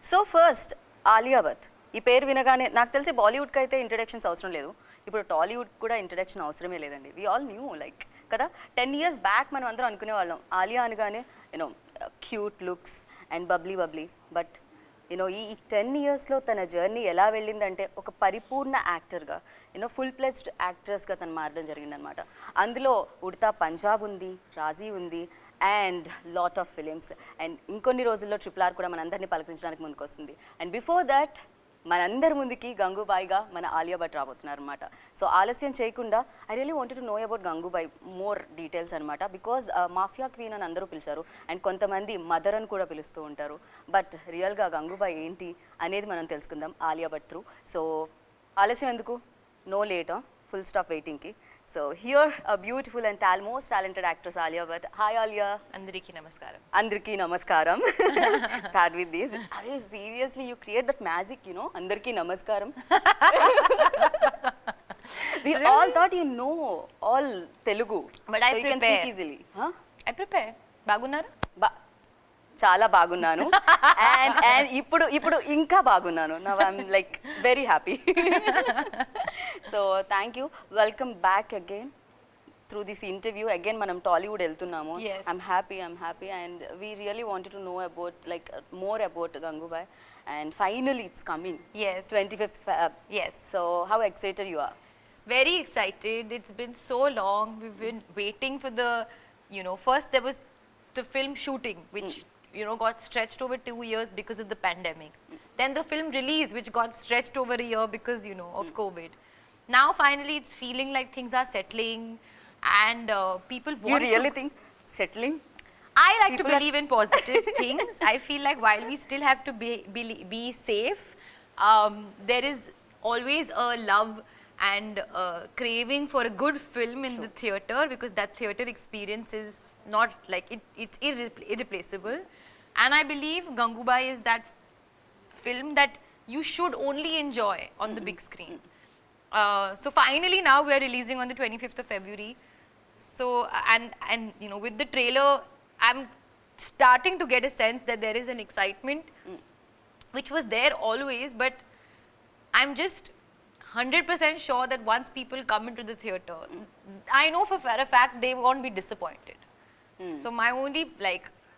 So first Alia Bhatt ఈ పేరు వినగానే నాకు తెలిసి బాలీవుడ్కి అయితే ఇంట్రడక్షన్స్ అవసరం లేదు, ఇప్పుడు టాలీవుడ్ కూడా ఇంట్రడక్షన్ అవసరమే లేదండి. వి ఆల్ న్యూ లైక్ కదా, 10 years బ్యాక్ మనం అందరం అనుకునే వాళ్ళం ఆలియా అనగానే you know cute looks and bubbly but ఈ 10 yearsలో తన జర్నీ ఎలా వెళ్ళిందంటే ఒక పరిపూర్ణ యాక్టర్గా ఫుల్ ప్లెజ్డ్ యాక్ట్రెస్గా తను మారడం జరిగిందనమాట. అందులో ఉడతా పంజాబ్ ఉంది, రాజీ ఉంది and lot of films and ఇంకొన్ని రోజుల్లో RRR కూడా మనందరినీ పలకరించడానికి ముందుకు వస్తుంది. అండ్ బిఫోర్ దట్ మనందరి ముందుకి గంగూబాయిగా మన ఆలియా భట్ రాబోతున్నారు అనమాట. సో ఆలస్యం చేయకుండా I really wanted to know about Gangubai more details అనమాట. బికాజ్ మాఫియా క్వీన్ అని అందరూ పిలిచారు అండ్ కొంతమంది మదర్ అని కూడా పిలుస్తూ ఉంటారు. బట్ రియల్గా గంగూబాయ్ ఏంటి అనేది మనం తెలుసుకుందాం ఆలియా భట్ త్రూ. సో ఆలస్యం ఎందుకు, నో లేట్, ఫుల్ స్టాప్ వెయిటింగ్కి. So here a beautiful and most talented actress Alia Bhatt. Hi Alia. Andariki namaskaram. Andariki namaskaram. Start with this. Are seriously you create that magic, Andariki namaskaram. We really? All thought you know all Telugu. But so I you prepare. Can speak easily. Huh? I prepare. Bagunnara? చాలా బాగున్నాను and ఇప్పుడు ఇంకా బాగున్నాను. Now I'm like very happy. So thank you, welcome back again through this interview. Again మనం టాలీవుడ్ వెళ్తున్నాము. I'm happy and we really wanted to know about like more about Gangubai and finally it's coming 25th Feb. Yes. So how excited you are? Very excited. It's been so long. We've been waiting for the, first there was the film shooting which got stretched over 2 years because of the pandemic. Then the film release which got stretched over a year because of COVID. Now finally it's feeling like things are settling and people want You really think settling? I like people to believe in positive things. I feel like while we still have to be safe, there is always a love and craving for a good film in the theatre, because that theatre experience is not like it's irreplaceable. And I believe Gangubai is that film that you should only enjoy on the big screen. So finally now we are releasing on the 25th of February. So and with the trailer I'm starting to get a sense that there is an excitement which was there always, but I'm just 100% sure that once people come into the theatre, I know for a fact they won't be disappointed. So my only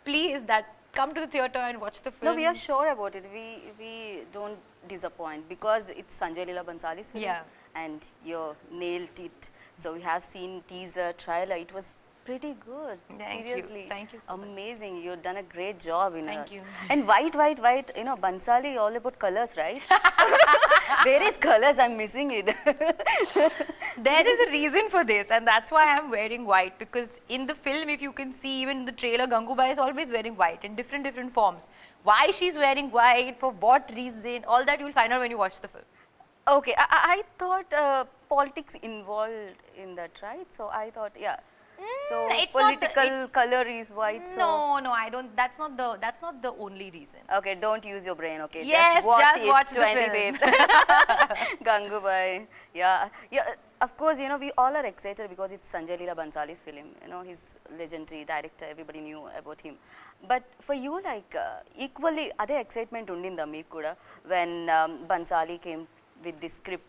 plea is that come to the theatre and watch the film. No, we are sure about it. We don't disappoint because it's Sanjay Leela Bhansali's film. And you nailed it. So we have seen teaser, trailer. It was pretty good. Seriously. Thank you so much. Amazing. You've done a great job. Thank you. And white. Bhansali all about colors, right? Where is colors? I'm missing it. There is a reason for this, and that's why I'm wearing white, because in the film, if you can see, even in the trailer, Gangubai is always wearing white in different forms. Why she's wearing white, for what reason, all that you'll find out when you watch the film. Okay, I thought politics involved in that, right? So I thought, so it's political color is white. So no, I don't. That's not the only reason. Okay, don't use your brain. Okay, yes, just watch the 25th. Gangubai. Yeah. Of course, we all are excited because it's Sanjay Leela Bhansali's film. He's legendary director. Everybody knew about him. But for you, equally, ade excitement undinda meeku kuda when Bhansali came with this script.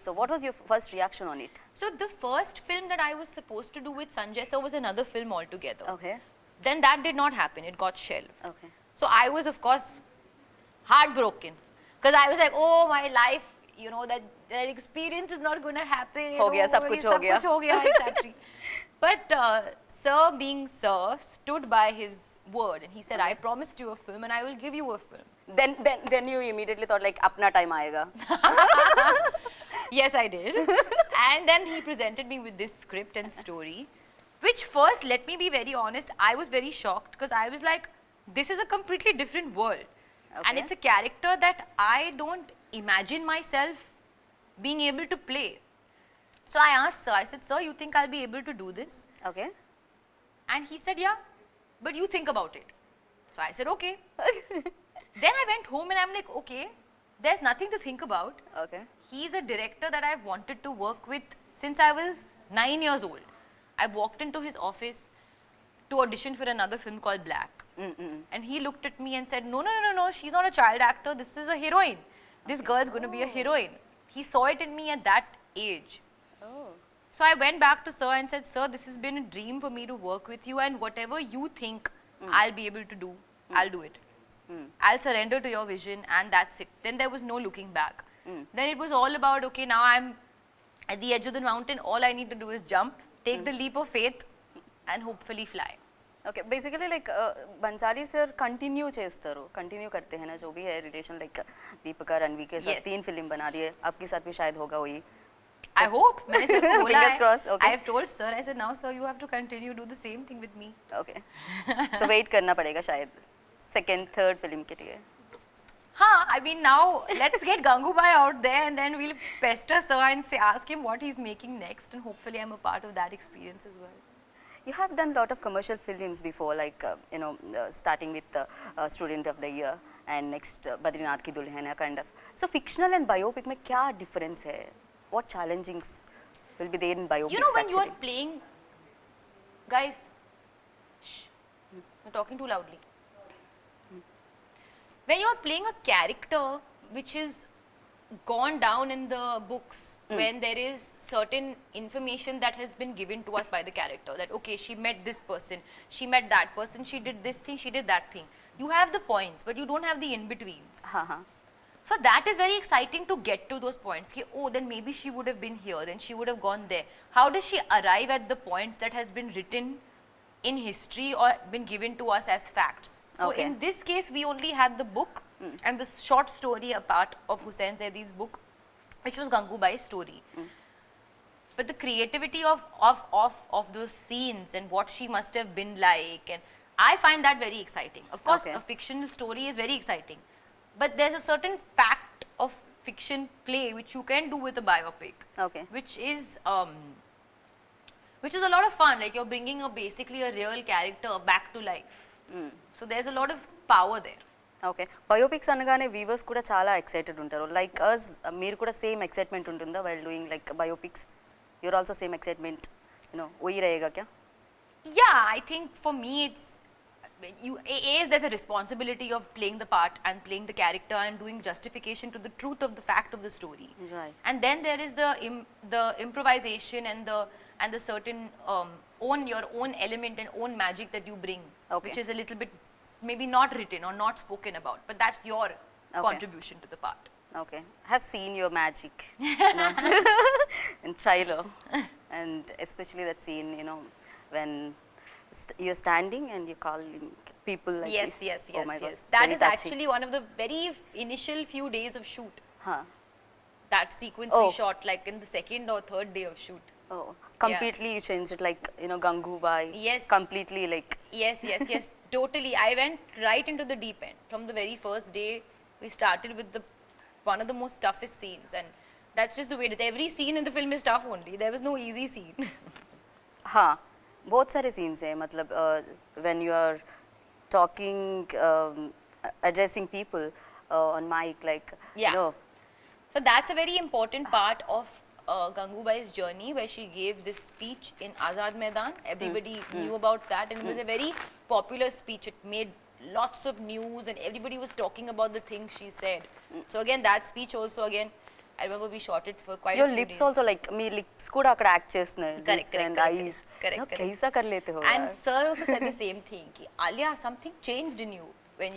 So what was your first reaction on it? So the first film that I was supposed to do with Sanjay sir was another film altogether. Okay. Then that did not happen. It got shelved. Okay. So I was of course heartbroken, because I was like, oh, my life, that experience is not going to happen. Ho gaya, sab kuch ho gaya. Exactly. But sir, being sir, stood by his word and he said, I promised you a film and I will give you a film. Then you immediately thought apna time aayega. Yes, I did. And then he presented me with this script and story, which first, let me be very honest, I was very shocked, because I was like, this is a completely different world. Okay. And it's a character that I don't imagine myself being able to play. So I asked sir, I said, sir, you think I'll be able to do this? Okay. And he said, yeah, but you think about it. So I said, okay. Then I went home and I'm like, okay, there's nothing to think about. Okay. He's a director that I've wanted to work with since I was 9 years old. I walked into his office to audition for another film called Black. And he looked at me and said, no, no, no, no, no, she's not a child actor. This is a heroine. This girl's going to be a heroine. He saw it in me at that age. Oh. So I went back to sir and said, sir, this has been a dream for me to work with you, and whatever you think I'll be able to do, I'll do it. I'll surrender to your vision, and that's it. Then there was no looking back. Then it was all about, okay, now I'm at the edge of the mountain. All I need to do is jump, take the leap of faith, and hopefully fly. Okay basically like Bhansali sir continue చేస్తారు continue करते हैं ना जो भी है relation like Deepika Ranveer के साथ Yes. 3 film बना दिए आपके साथ भी शायद होगा वही I hope. मैंने sir को बोला Fingers है. crossed, okay. I have told sir, I said, now sir, you have to continue, do the same thing with me. Okay so wait करना पड़ेगा शायद सेकंड थर्ड फिल्म के लिए Huh, I mean, now let's get Gangubai out there, and then we'll pester sir and say, ask him what he's making next, and hopefully I'm a part of that experience as well. You have done lot of commercial films before, like starting with Student of the Year and next Badrinath Ki Dulhania kind of. So fictional and biopic में क्या difference है? What challengings will be there in biopics? You know, when actually? you are playing, guys, shh, you're talking too loudly. When you're playing a character which is gone down in the books, when there is certain information that has been given to us by the character, that okay, she met this person, she met that person, she did this thing, she did that thing. You have the points, but you don't have the in-betweens. हाँ So that is very exciting to get to those points. Ki, oh, then maybe she would have been here, then she would have gone there. How does she arrive at the points that has been written in history or been given to us as facts? So Okay. in this case, we only had the book and the short story, a part of Hussain Zaid's book, which was Gangubai's story. But the creativity of those scenes and what she must have been like, and I find that very exciting. Of course, Okay. a fictional story is very exciting, but there's a certain fact of fiction play which you can do with a biopic, Okay. which is a lot of fun. Like you're bringing basically a real character back to life. So there's a lot of power there. Okay biopics అనగానే viewers కూడా చాలా excited ఉంటారు like us మీరు కూడా same excitement ఉంటుందా while doing like biopics your also same excitement వही रहेगा क्या Yeah, I think for me it's there's a responsibility of playing the part and playing the character and doing justification to the truth of the fact of the story. Right. And then there is the improvisation and the certain your own element and own magic that you bring, Okay. which is a little bit maybe not written or not spoken about, but that's your contribution to the part. Okay, I have seen your magic in trailer, and especially that scene, when you're standing and you're calling people like Yes, this. yes, Oh yes, my God, yes. That very is touching. actually one of the very initial few days of shoot. Huh. That sequence we Oh. shot like in the second or third day of shoot. Oh, completely you changed it, like Gangubai. Yes. Completely like. Yes, yes, yes, totally. I went right into the deep end. From the very first day, we started with one of the most toughest scenes, and that's just the way that every scene in the film is tough only. There was no easy scene. हाँ बहुत सारे scenes हैं मतलब when you are talking addressing people on mic like Yeah. So that's a very important part of Gangubai's journey, where she gave this speech in Azad Maidan. Everybody knew about that, and it was a very popular speech. It made lots of news, and everybody was talking about the things she said. So again, that speech also again, I remember we shot it for quite your a few lips days. also like me lips కూడా అక్కడ act చేస్తున్నాయి Correct, lips correct, and correct, eyes correct, correct. कैसा कर लेते हो And sir also said the same thing. Ki, Alia, something changed in you when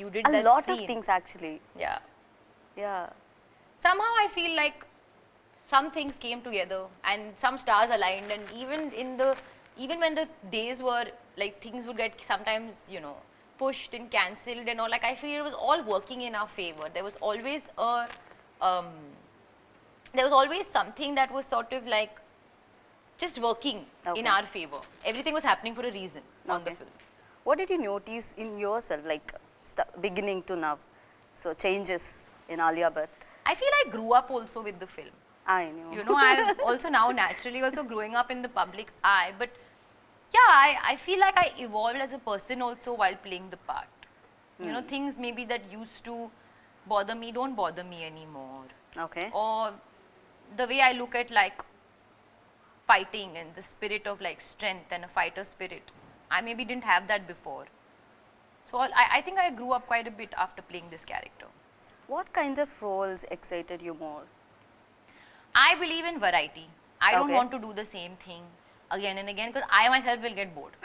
you did a that lot scene. of things actually Yeah. yeah Somehow I feel like some things came together and some stars aligned, and even when the days were like things would get sometimes pushed and cancelled and all, like I feel it was all working in our favor. There was always something that was sort of like just working in Okay. our favor. Everything was happening for a reason on the Okay. film. what did you notice in yourself like beginning to now so changes in Alia Bhatt I feel I grew up also with the film. I know I'm also now naturally also growing up in the public eye, but yeah, I feel like I evolved as a person also while playing the part. Things maybe that used to bother me don't bother me anymore, okay or the way I look at like fighting and the spirit of like strength and a fighter spirit, I maybe didn't have that before. So I think I grew up quite a bit after playing this character. What kind of roles excited you more? I believe in variety. I don't Okay. want to do the same thing again and again because I myself will get bored.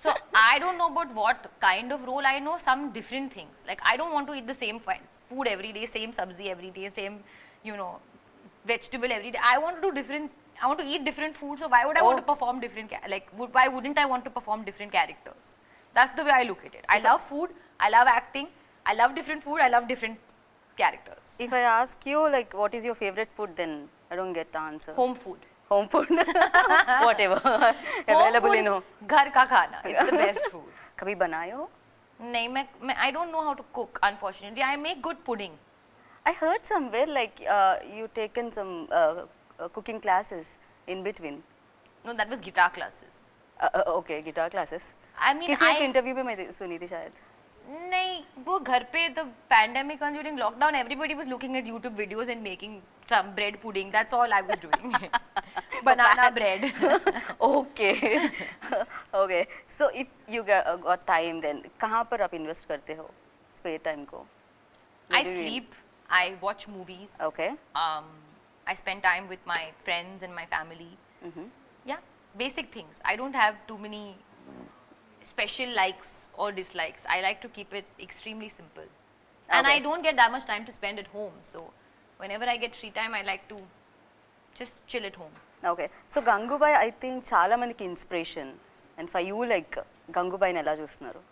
So I don't know about what kind of role. I know some different things. Like I don't want to eat the same food every day, same sabzi every day, same, you know, vegetable every day. I want to do different. I want to eat different food. So why would I want to perform different? Why wouldn't I want to perform different characters? That's the way I look at it. I love food. I love acting. I love different food. I love different characters. If I ask you, like, what is your favorite food, then I don't get the answer. Home food. Home food. Whatever. Available in home. घर का खाना. It's the best food. कभी बनाए हो? नहीं मैं I don't know how to cook. Unfortunately, I make good pudding. I heard somewhere like you taken some cooking classes in between. No, that was guitar classes. Okay, guitar classes. I mean, किसी एक interview में मैं सुनी थी शायद. नहीं वो घर पे the pandemic and during lockdown everybody was looking at YouTube videos and making some bread pudding. That's all I was doing. Banana bread. Okay. Okay. So if you got time, then कहाँ पर आप invest करते हो spare time को? I sleep. I watch movies. Okay. I spend time with my friends and my family. Yeah, basic things. I don't have too many special likes or dislikes. I like to keep it extremely simple. And Okay. I don't get that much time to spend at home. So whenever I get free time, I like to just chill at home. Okay. So Gangubai, I think చాలా మందికి inspiration. And for you, like Gangubai ఎలా చూస్తున్నారు?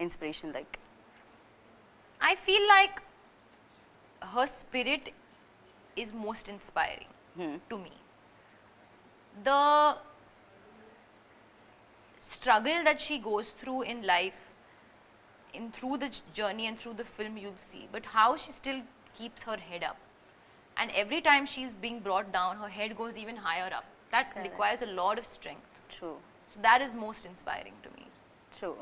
Inspiration like. I feel like her spirit is most inspiring to me. The struggle that she goes through in life, through the journey and through the film you'll see, but how she still keeps her head up. And every time she's being brought down, her head goes even higher up. That Correct. requires a lot of strength. True. So that is most inspiring to me. True.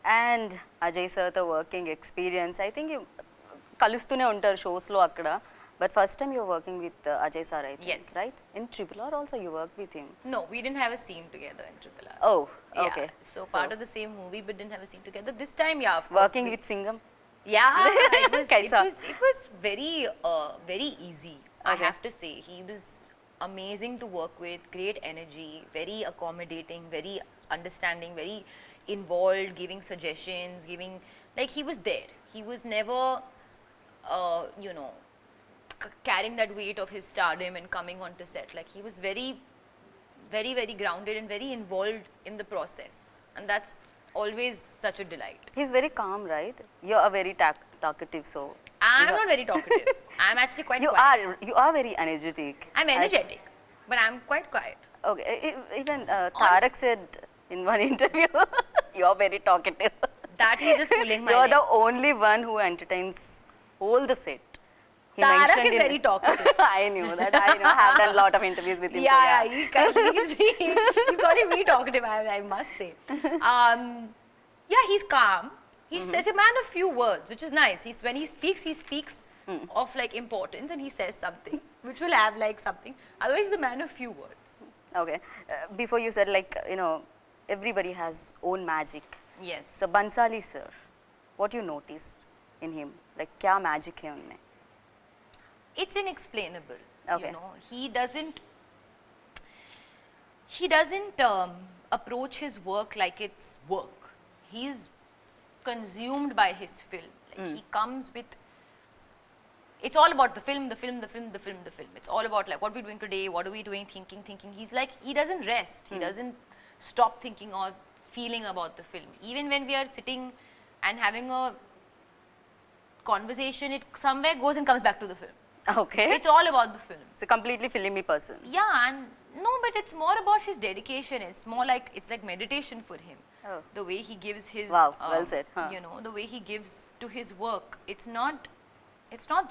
And Ajay sir, the working experience, I think you కలుస్తూనే ఉంటారు షోస్లో అక్కడ. But first time you're working with Ajay sir, I think, Yes. right? In Triple R also you worked with him. No, we didn't have a scene together in Triple R. Oh, Yeah, okay. So part of the same movie, but didn't have a scene together. This time, yeah, of course. Working with Singham. Yeah, Kaisa? it was very very easy. I Okay. have to say, he was amazing to work with. Great energy, very accommodating, very understanding, very involved, giving suggestions, giving like he was there. He was never, you know, carrying that weight of his stardom and coming onto set. Like he was very, very, very grounded and very involved in the process, and that's always such a delight. He's very calm, right? You're a very talkative, so. I'm not very talkative. I'm actually quite You quiet. are. You are very energetic. I'm energetic, but I'm quite quiet. Okay. Even Tarak said in one interview, you're very talkative. That he's just pulling my You're leg. the only one who entertains all the set. He Tarak mentioned is very talkative. I knew that. I know. I have done a lot of interviews with him. so Yeah, he's calling me talkative, I must say. Yeah, he's calm. He's a man of few words, which is nice. When he speaks of like importance and he says something, which will have like something. Otherwise, he's a man of few words. Okay. Before you said like, you know, everybody has own magic. Yes. So Bansali sir, what you noticed in him? Like, क्या magic है उनमें? It's inexplainable. Okay. You know, he doesn't approach his work like it's work. He's consumed by his film. Like he comes with. It's all about the film. It's all about like what we're doing today, what are we doing, thinking. He's like, he doesn't rest. He doesn't stop thinking or feeling about the film. Even when we are sitting and having a conversation, it somewhere goes and comes back to the film. Okay. It's all about the film. It's a completely filmy person. Yeah, and no, but it's more about his dedication. It's more like it's like meditation for him. Oh. The way he gives his Wow, well said, huh. You know, the way he gives to his work. It's not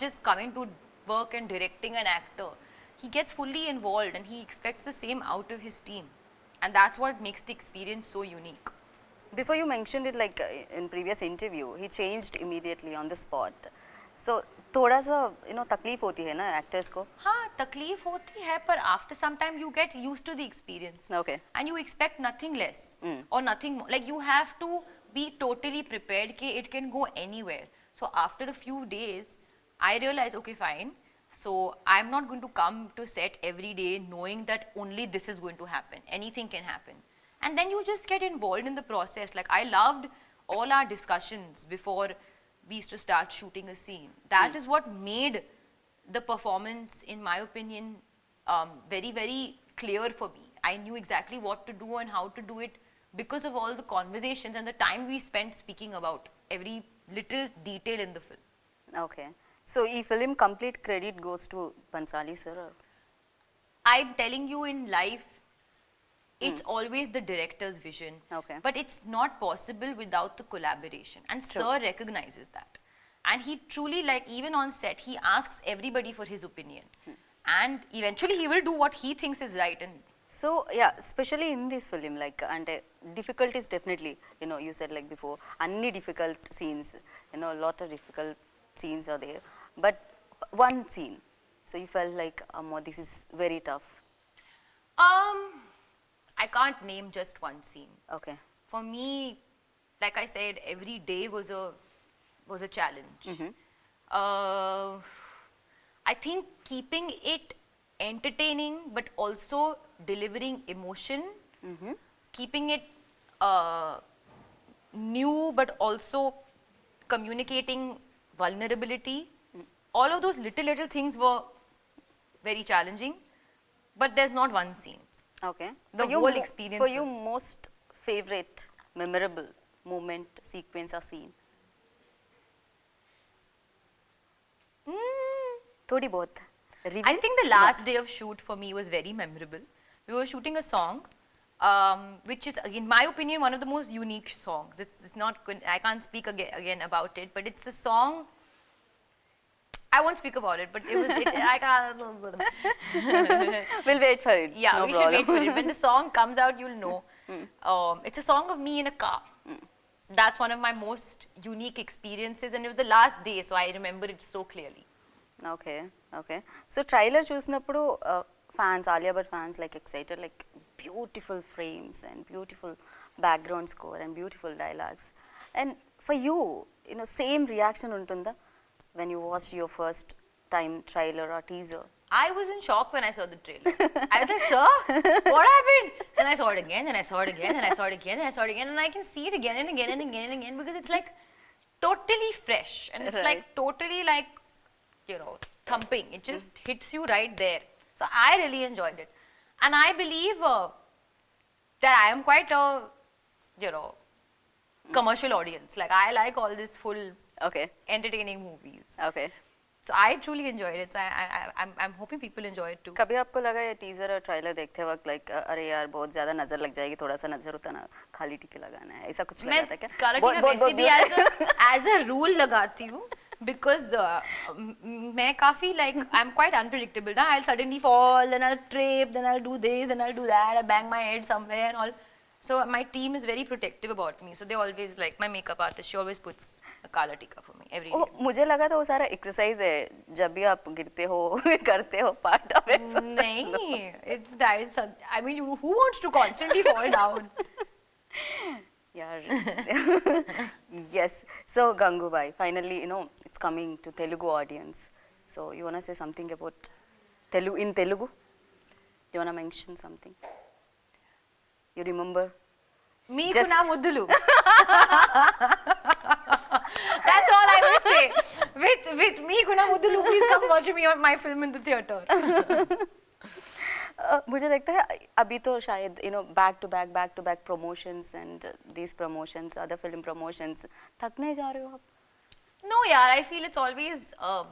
just coming to work and directing an actor. He gets fully involved and he expects the same out of his team. And that's what makes the experience so unique. Before you mentioned it like in previous interview, he changed immediately on the spot. So थोड़ा सा you know तकलीफ होती है ना actors को. हाँ तकलीफ होती है पर after some time you get used to the experience. Okay. And you expect nothing less or nothing more. Like you have to be totally prepared कि it can go anywhere. So after a few days, I realized, okay, fine. So I'm not going to come to set every day knowing that only this is going to happen. Anything can happen. And then you just get involved in the process. Like I loved all our discussions before we used to start shooting a scene. That is what made the performance, in my opinion, very, very clear for me. I knew exactly what to do and how to do it because of all the conversations and the time we spent speaking about every little detail in the film. Okay. So, ఈ film complete credit goes to Bansali sir? Or? I'm telling you, in life, it's always the director's vision. Okay. But it's not possible without the collaboration. And True. Sir recognizes that. And he truly, like, even on set, he asks everybody for his opinion. And eventually he will do what he thinks is right. And So, yeah, especially in this film, like, and difficulties definitely, you know, you said like before, any difficult scenes, you know, a lot of difficult scenes are there. But one scene, so you felt like, this is very tough. I can't name just one scene. Okay. For me, like I said, every day was a challenge. I think keeping it entertaining but also delivering emotion, keeping it new but also communicating vulnerability, all of those little things were very challenging, but there's not one scene. Okay. The For you, whole experience For you, was- most favorite, memorable moment, sequence or scene? थोड़ी बहुत. Reveal? I think the last day of shoot for me was very memorable. We were shooting a song, which is, in my opinion, one of the most unique songs. It's not good. I can't speak again about it, but it's a song. I won't speak about it, but it was. I can't. We'll wait for it. Yeah, no we problem. should wait for it. When the song comes out, you'll know. It's a song of me in a car. That's one of my most unique experiences, and it was the last day, so I remember it so clearly. Okay, okay. So trailer చూసినప్పుడు fans, Alia Bhatt fans, like excited, like beautiful frames and beautiful background score and beautiful dialogues. And for you, you know, same reaction untunda when you watched your first time trailer or teaser? I was in shock when I saw the trailer. I was like, sir, what happened? Then I saw it again, and I saw it again, and I saw it again, and I saw it again, and I can see it again and again and again and again because it's like totally fresh and it's like Right. totally like, you know, thumping. It just hits you right there. So I really enjoyed it. And I believe that I am quite a, you know, commercial audience. Like I like all this full Okay, entertaining movies. okay. So I truly enjoyed it. So I'm hoping people enjoy it too. कभी आपको लगा ये teaser और trailer देखते वक्त like अरे यार बहुत ज्यादा नजर लग जाएगी, थोड़ा सा नजर उतना खाली टिके लगाना है, ऐसा कुछ मैं लगा था क्या? काला टीका वैसे भी as a rule लगाती हूँ because मैं काफी like I'm quite unpredictable ना. I'll suddenly fall, then I'll trip, then I'll do this, then I'll do that, I'll bang my head somewhere and all. So my team is very protective about me. So they always like my makeup artist. She always puts a kala tika for me every O, day. मुझे लगा था वो सारा exercise है, जब भी आप गिरते हो करते हो पार्ट ऑफ एक्सरसाइज. नहीं, it's that is. I mean, who wants to constantly fall down? Yeah. Yes. So Gangubai, finally, you know, it's coming to Telugu audience. So you wanna say something about Telugu in Telugu? You wanna mention something? You remember? Meeku Just- na muddulu. That's all I will say. With Meeku na muddulu, please come watch me on my film in the theater. मुझे लगता है अभी तो शायद you know back to back promotions and these promotions, other film promotions, थकने जा रहे हो आप? No, yeah, I feel it's always. I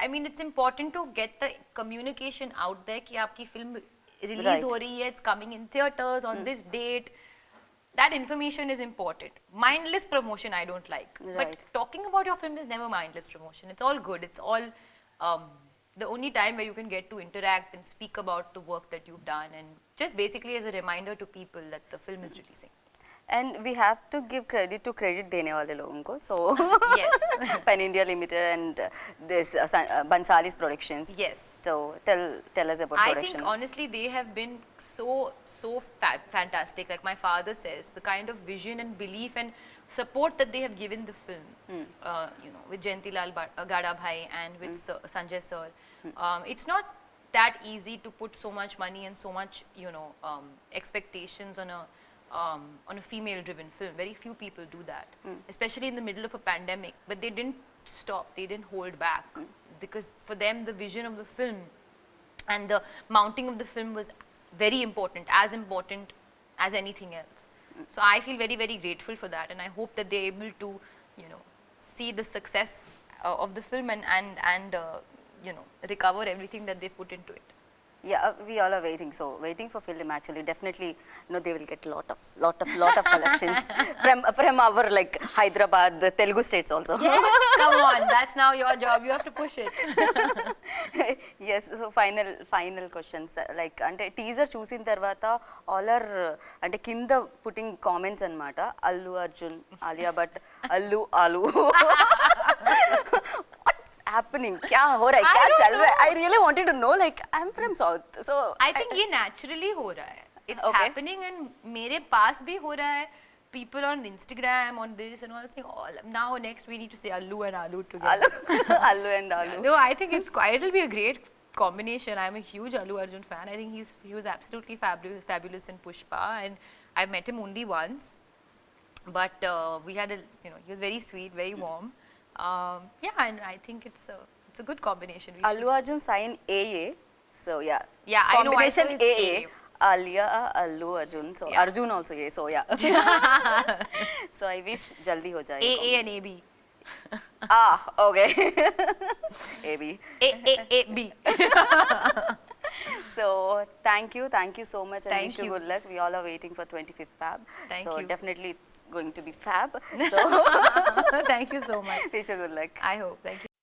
mean, it's important to get the communication out there कि आपकी film release Right. हो रही है, it's coming in theaters on this date. That information is important. Mindless promotion I don't like. Right. But talking about your film is never mindless promotion. It's all good. It's all the only time where you can get to interact and speak about the work that you've done and just basically as a reminder to people that the film is releasing. And we have to give credit to credit देने वाले लोगों को. So Yes. Pan India Limited and this Bansali's Productions. Yes. So tell us about I production. think honestly they have been so fantastic. Like my father says, the kind of vision and belief and support that they have given the film, you know, with Jayantilal Gada Bhai and with Sanjay sir. It's not that easy to put so much money and so much, you know, expectations on a female-driven film. Very few people do that, especially in the middle of a pandemic. But they didn't stop. They didn't hold back because for them, the vision of the film and the mounting of the film was very important as anything else. So I feel very, very grateful for that, and I hope that they're able to, you know, see the success of the film and you know, recover everything that they put into it. Yeah, we all are waiting. So waiting for film actually. Definitely, you know, they will get lot of collections from our like Hyderabad, the Telugu states also. Yes, come on, that's now your job. You have to push it. Yes. So final questions. Like ante teaser చూసిన తర్వాత all are అంటే కింద putting comments అన్నమాట. Allu Arjun, Alia Bhatt, Alu. Happening? क्या हो रहा है? क्या चल रहा है? I really wanted to know. Like I'm from South, so I think ये naturally हो रहा है. It's happening and मेरे पास भी हो रहा है. People on Instagram, on this and all thing. All now next we need to say Allu and Alu together. Allu and Alu. No, I think it'll be a great combination. I'm a huge Allu Arjun fan. I think he was absolutely fabulous in Pushpa, and I've met him only once. But we had you know, he was very sweet, very warm. Yeah, and I think it's a good combination. Allu Arjun sign AA, so yeah. Yeah, I know. Combination I AA. Alia, Allu Arjun, so Yeah. Arjun also A, so yeah. So I wish jaldi ho jaye. AA and AB. Okay. AB. AB. So thank you so much, and Thank wish you you. good luck. We all are waiting for 25th Fab. Thank so you. definitely it's going to be fab. So Thank you so much. wish you good luck. I hope. Thank you.